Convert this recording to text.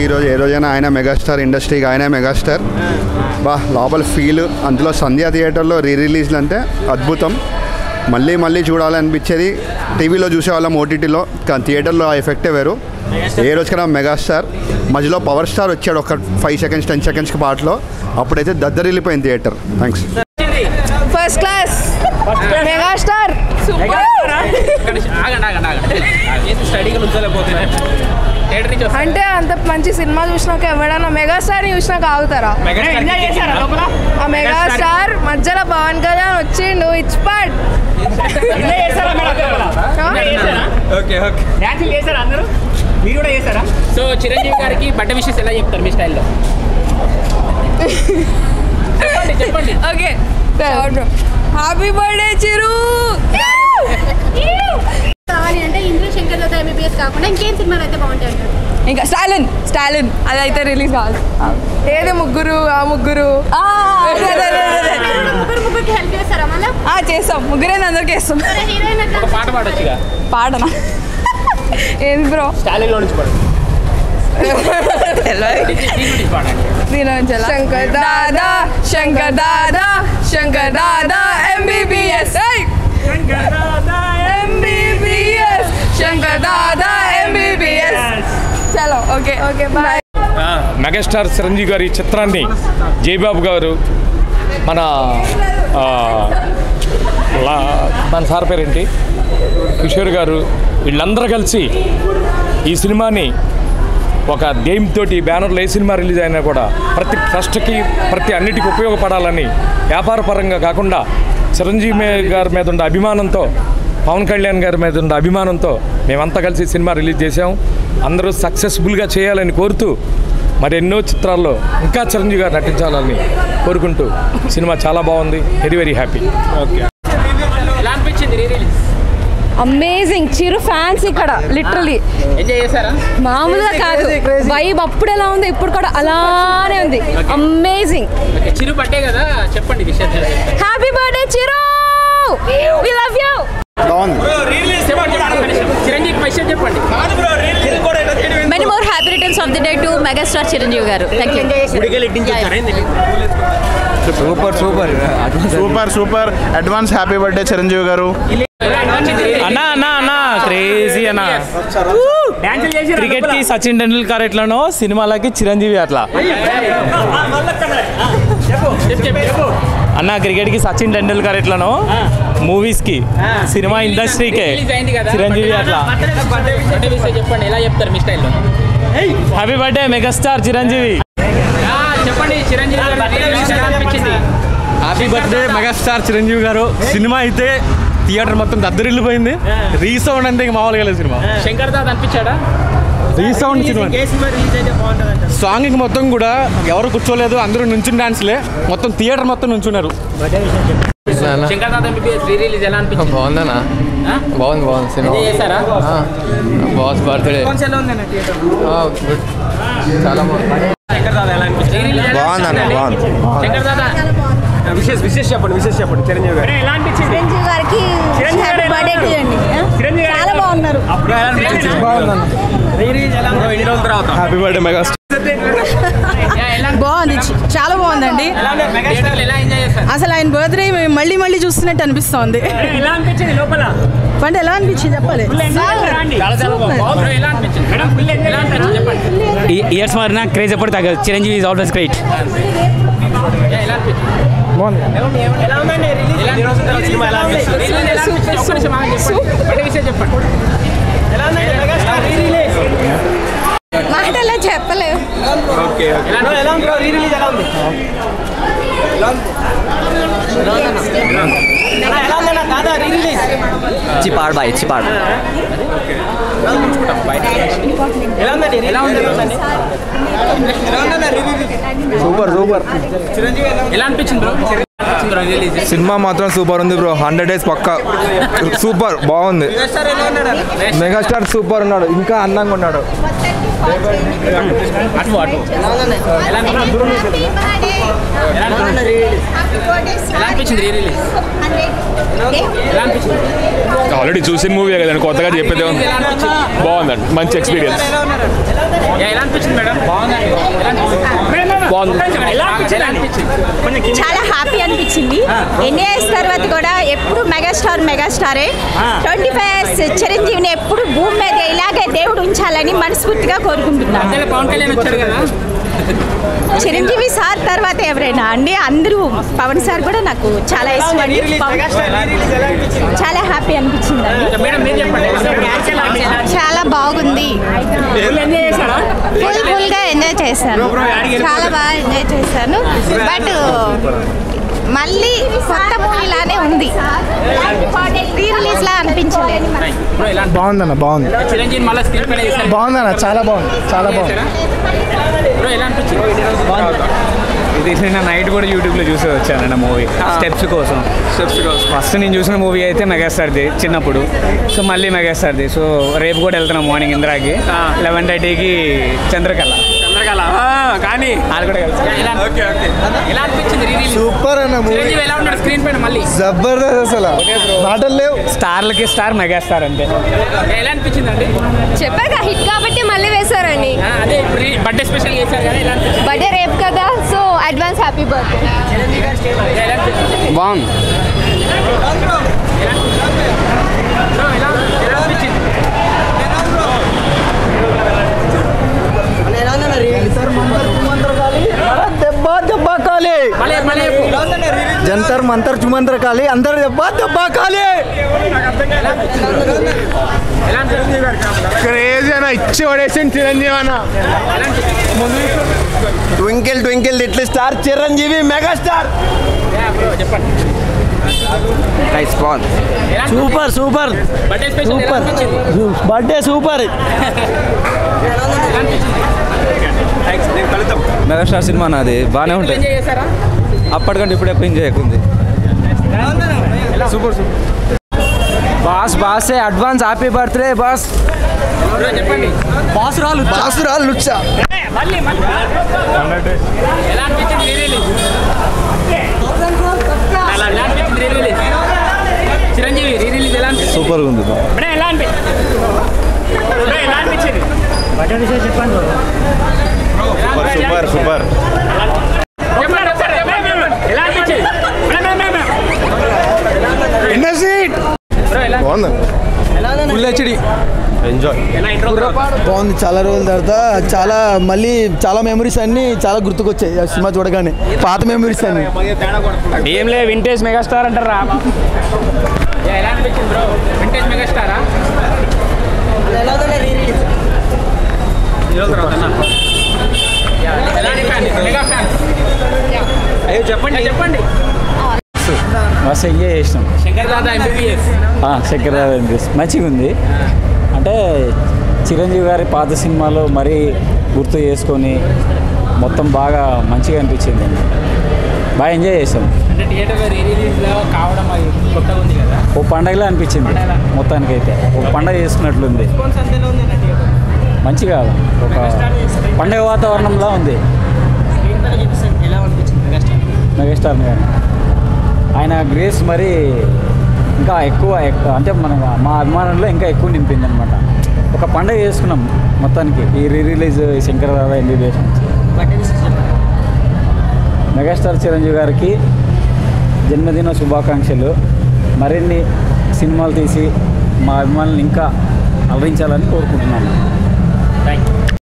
ఈరోజు ఏ రోజైనా ఆయన మెగాస్టార్, ఇండస్ట్రీకి ఆయన మెగాస్టార్. లోపల ఫీల్, అందులో సంధ్యా థియేటర్లో రిలీజ్లు అంటే అద్భుతం. మళ్ళీ చూడాలనిపించేది. టీవీలో చూసేవాళ్ళం, ఓటీటీలో, కానీ థియేటర్లో ఆ ఎఫెక్టే వేరు. ఏ రోజుకైనా మెగాస్టార్. మధ్యలో పవర్ స్టార్ వచ్చాడు ఒక 5 seconds 10 seconds పాటలో, అప్పుడైతే దద్దరిల్లిపోయింది theatre. Thanks. First class megastar. అంటే అంత మంచి సినిమా చూసినాక ఎవడన్నా మెగాస్టార్ చూసినాక ఆగుతారా? ఆ మెగాస్టార్ మధ్యలో పవన్ కళ్యాణ్ వచ్చిండు. It's part. సో చిరంజీవి గారికి బర్త్డే విషెస్ ఎలా చెప్తారు మీ స్టైల్లో? చెప్పండి. ఓకే, హ్యాపీ బర్త్డే చిరు. అంటే ఇందులో శంకర్ దాదా ఎంబీబీఎస్ కాకుండా ఇంకేం సినిమాలు అయితే బాగుంటాయి అంటారు? ఇంకా స్టాలిన్ అదైతే రిలీజ్ కాదు. ఏదో ముగ్గురు ముగ్గురికి హెల్ప్ చేస్తారా మళ్ళీ? చేస్తాం. ముగ్గురైనా అందరికి వేస్తాం. పాట పాడొచ్చుగా. పాటనా? ఏది బ్రో? స్టాలిన్లో నుంచి పాడు. శంకర్ దాదా ఎంబీబీఎస్. శంకర్ దాదా ఎంబీబీఎస్. చలో ఓకే బాయ్. మెగాస్టార్ చిరంజీవి గారి చిత్రాన్ని జయబాబు గారు, మన సార్ పేరేంటి, కిషోర్ గారు, వీళ్ళందరూ కలిసి ఈ సినిమాని ఒక ధ్యేయంతోటి బ్యానర్లో ఏ సినిమా రిలీజ్ అయినా కూడా ప్రతి ట్రస్ట్కి అన్నిటికీ ఉపయోగపడాలని, వ్యాపారపరంగా కాకుండా చిరంజీవి గారి మీద ఉన్న అభిమానంతో, పవన్ కళ్యాణ్ గారి మీద ఉన్న అభిమానంతో మేమంతా కలిసి సినిమా రిలీజ్ చేసాం. అందరూ సక్సెస్ఫుల్గా చేయాలని కోరుతూ, మరి ఎన్నో చిత్రాల్లో ఇంకా చిరంజీవి గారు నటించాలని కోరుకుంటూ సినిమా చాలా బాగుంది. Very happy. ఓకే. ఎలా అనిపించింది రీ రిలీజ్? అమేజింగ్. చిరు ఫ్యాన్స్ ఇక్కడ లిటరలీ ఎంజాయ్ చేశారా? మామూలుగా కాదు. వైబ్ అప్పుడు ఎలా ఉంది, ఇప్పుడు కూడా అలానే ఉంది. అమేజింగ్. చిరు బర్త్డే కదా, చెప్పండి విషయాలు. Happy birthday Chiru, we love you. Chiranjeevi విషయం చెప్పండి. Many more happy returns of the day to megastar Chiranjeevi garu. Thank you. Super advance happy birthday Chiranjeevi garu. అన్నా క్రేజీ అన్న. క్రికెట్ కి సచిన్ టెండూల్కర్ ఎట్లనో సినిమాలకి చిరంజీవి అట్లా అన్న. క్రికెట్ కి సచిన్ టెండూల్కర్ ఎట్లనో మూవీస్ కి, సినిమా ఇండస్ట్రీకే చిరంజీవి అట్లా. చెప్పండి, ఎలా చెప్తారు మీ స్టైల్లో? Happy birthday megastar Chiranjeevi. చెప్పండి చిరంజీవి అనిపించింది. హ్యాపీ బర్త్డే మెగాస్టార్ చిరంజీవి గారు. సినిమా అయితే థియేటర్ మొత్తం దద్దరిల్లిపోయింది. రీసౌండ్ అంతే మామూలుగా లేదు సినిమా. శంకర్ దాదా అనిపించాడా? రీసౌండ్ సినిమా. సాంగ్ మొత్తం కూడా ఎవరు కూర్చోలేదు, అందరూ నుంచుని డాన్స్లే. మొత్తం థియేటర్ మొత్తం నుంచున్నారు. శంకర్ దాదా ఎంబీబీఎస్ రీ రిలీజ్ ఎలా అనిపించింది? బాగుందన్నా. బాగుంది సినిమా. చేశారా? బాస్ బర్త్డే గుడ్, చాలా బాగుంది. శంకర్ దాదా ఎలా అనిపించింది? బాగుంది. శంకర్ దాదా విశేష చెప్పండి చిరంజీవి గారు ఎలా అనిపించింది? చిరంజీవి గారికి హ్యాపీ బర్త్డే టు అండి. చాలా బాగున్నారు. Happy birthday megastar. బాగుంది, చాలా బాగుందండి. అసలు ఆయన బర్త్డే మళ్ళీ చూస్తున్నట్టు అనిపిస్తోంది. పండు ఎలా అనిపించింది చెప్పాలి. ఇయర్స్ మారినా క్రేజ్ ఎప్పుడు తగ్గదు. Chiranjeevi is always great. మాటల్లో చెప్పలేవు. చిపాడు సూపర్ ఎలా అనిపించింది? సినిమా మాత్రం సూపర్ ఉంది బ్రో. 100 days పక్కా సూపర్ బాగుంది. మెగాస్టార్ సూపర్ ఉన్నాడు, ఇంకా అందంగా ఉన్నాడు. ఆల్రెడీ చూసిన మూవీ కదండి, కొత్తగా చెప్పేదే ఉంది. బాగుందండి, మంచి ఎక్స్పీరియన్స్. చాలా హ్యాపీ అనిపించింది. ఎన్ని ఇయర్స్ తర్వాత కూడా ఎప్పుడు మెగాస్టారే 25 years చిరంజీవిని ఎప్పుడు భూమి మీద ఇలాగే దేవుడు ఉంచాలని మనస్ఫూర్తిగా కోరుకుంటున్నాను. చిరంజీవి సార్ తర్వాత ఎవరైనా అండి, అందరూ పవన్ సార్ కూడా నాకు చాలా ఇష్టం అండి. చాలా హ్యాపీ అనిపించింది అండి. చాలా బాగుంది, ఫుల్గా ఎంజాయ్ చేశాను, చాలా బాగా ఎంజాయ్ చేశాను. బట్ మళ్ళీ కొత్త మూవీలానే ఉంది, రీ రిలీజ్ లా అనిపించలేదు. బాగుందన్న, బాగుంది, బాగుందన్న, చాలా బాగుంది, చాలా బాగుంది. ఇది నేను నైట్ కూడా యూట్యూబ్లో చూసి వచ్చానన్న మూవీ స్టెప్స్ కోసం. ఫస్ట్ నేను చూసిన మూవీ అయితే మెగాస్టార్ది చిన్నప్పుడు, సో మళ్ళీ మెగాస్టార్ది. సో రేపు కూడా వెళ్తున్నాం మార్నింగ్ ఇందిరాకి, 11:30కి చంద్రకళ కానీ వాళ్ళు కూడా సూపర్ అన్న మూవీ, జబర్దస్త్, అసలు మాటలు లేవు. స్టార్లకి స్టార్ మెగాస్టార్ అంతే. ఎలా అనిపించింది అండి? చెప్పాక హిట్ కాబట్టి మళ్ళీ వేశారండి. అదే బర్త్డే స్పెషల్ చేశారు కదా, బర్త్డే రేపు కదా, సో అడ్వాన్స్ హ్యాపీ బర్త్డే. బాగుంది. జంతర్ మంతర్ చుమంతర్ కాలి, అందరు దెబ్బ కాలి. క్రేజీ అన్న, ఇచ్చి పడేసింది చిరంజీవి అన్న. Twinkle twinkle little star Chiranjeevi megastar. Super super super, birthday super. Megastar సినిమా నాది బాగానే ఉంటుంది, అప్పటికంటే ఇప్పుడు ఎక్కువ ఎంజాయ్ అవుతుంది. Super super. Boss advance happy birthday boss. బాసురాలు లుచ్చా. చిరంజీవి రీ రిలీజ్ ఎలా అనిపించింది? సూపర్గా ఉంది. ఎలా అనిపించింది? Super super. బాగుంది, ఫుల్ హెచ్డి ఎంజాయ్. బాగుంది. చాలా రోజుల తర్వాత చాలా మెమరీస్ అన్ని చాలా గుర్తుకొచ్చాయి ఆ సినిమా చూడగానే, పాత మెమరీస్ అన్ని. ఏం లేదు, వింటేజ్ మెగాస్టార్ అంటారా. ఎలా అనిపించింది బ్రో? వింటేజ్ మెగాస్టారా? అయ్యో చెప్పండి. మస్తు ఎంజాయ్ చేసినాం. శంకర్ దాదా ఎంబీబీఎస్ మంచిగా ఉంది. అంటే చిరంజీవి గారి పాత సినిమాలో మరీ గుర్తు చేసుకొని మొత్తం బాగా మంచిగా అనిపించింది, బాగా ఎంజాయ్ చేసాం. అంటే థియేటర్లో రీ రిలీజ్లో కావడం అది కొత్తగా ఉంది కదా, ఓ పండగలా అనిపించింది మొత్తానికైతే, ఒక పండగ చేసుకున్నట్లుంది. మంచిగా ఒక పండగ వాతావరణంలా ఉంది. మెగాస్టార్ కానీ ఆయన గ్రేస్ మరి ఇంకా ఎక్కువ అంటే మా అభిమానంలో ఇంకా ఎక్కువ నింపింది అనమాట. ఒక పండగ చేసుకున్నాం మొత్తానికి ఈ re release Shankar Dada MBBS నుంచి. మెగాస్టార్ చిరంజీవి గారికి జన్మదిన శుభాకాంక్షలు. మరిన్ని సినిమాలు తీసి మా అభిమానులను ఇంకా అలరించాలని కోరుకుంటున్నాను. Thank you.